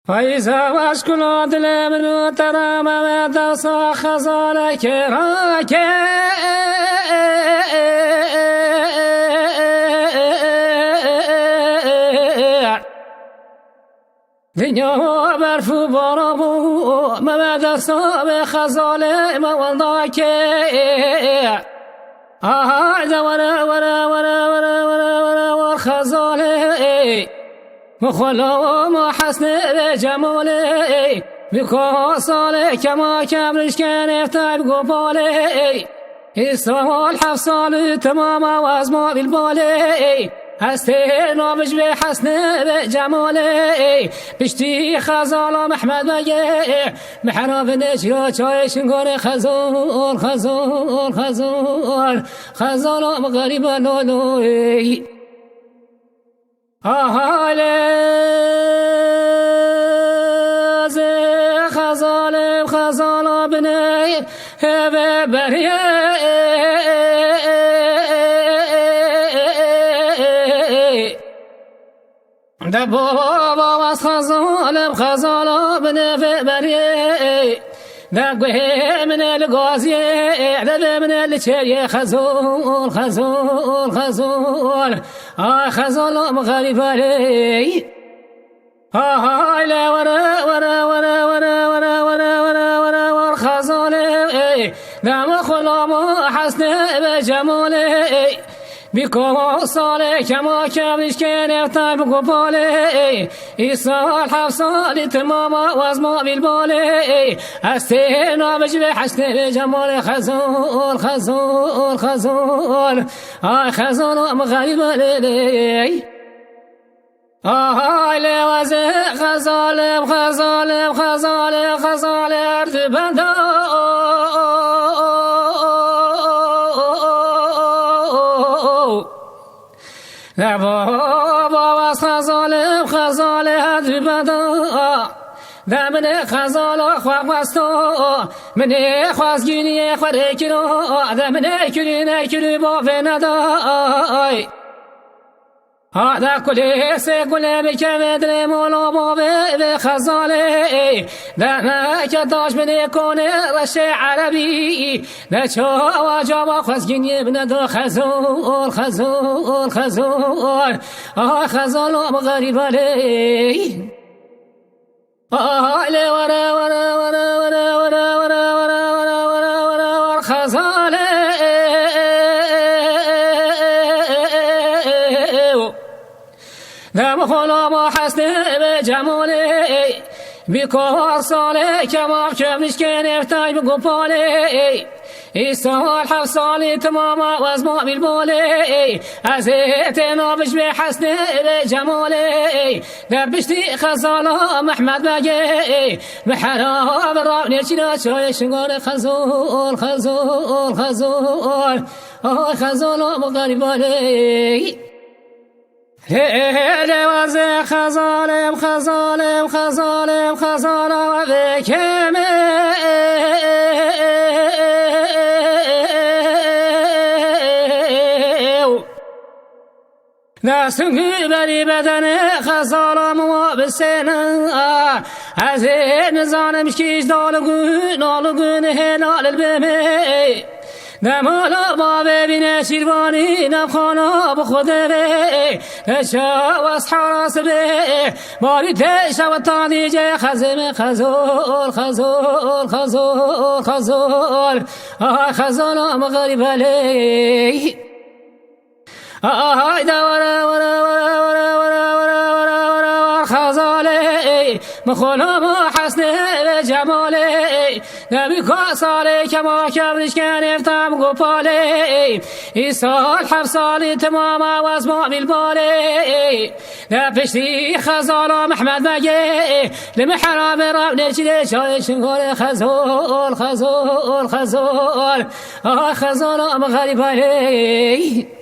فإذا واشكل دل من ترام ودرس خزالك راكي دنیا برفو بارابو مدرس بخزال موضاك هذا ورا خزالي مخلا ما حسن جمالي بكاسالي كما كبرش كان افتح بقبالي استوال 7 سال تمام وازما بالبالي هسته نامش به حسن جمالي بشتی خزالام احمد بگه محراب نجرا چای شنگار خزال خزال خزال خزالام غریب لالوی از خزال بنی هبه بریه ده بابا از خزال بنی بریه ده گوه من الگازیه ده من الچریه خزال خزال خزال خزال مغرب علي لا ورا خزالي نعم خلام حسن بجمالي بكم صالي كما كبرش كان يفتح بقبالي إيصال 7 سال تمام وازما بالبالي استينا بجبه حسن بجمال خزال خزال خزال خزال مغرب علي لا وزي خزال خزال خزال خزال ارض بندا لا بابا خزال خزال ارض بندا ده من خزال خواه وستو من خواست گینی خواه کنو ده من کلی با فندای هذا كله سكله بكمدر مولا باب خزالي ده كداش من يكون رشي عربي ده شو جاب خزين ابن دو خزول خزول خزول خزول مغرب علي لا ورا خزالي دم خلا ما حسن بجمالي بكار صالي كما كبرش كان يفتح بقبالي استوال 7 سال تمام وازما بالبالي ازيتنا بش بحسن بجمالي دبشتي خزالام احمد بگه بحراب الراب نيشنا شاي شنگار خزول خزول خزول خزالام غريب علي لواز خزالم خزالم خزالم خزالم بکم دستنگی بری بدن خزالم و بسن از نزانم شکیش دالگون هلال البمی نمالا با ببینه شیروانی نمخانا بخوده به شواز حراس به باری تشا و تانیجه خزم خزول خزول خزول خزول خزول مغرب علی دورا خزاله مخولا ما حسن جماله نبی کاساله کما کبرش کن افتم گپاله ایسال 7 سال تمام وازما بالباله نپشتی خزالام احمد بگه لمحراب راب نرچده شای شنگار خزول خزول خزول خزالام غریب علی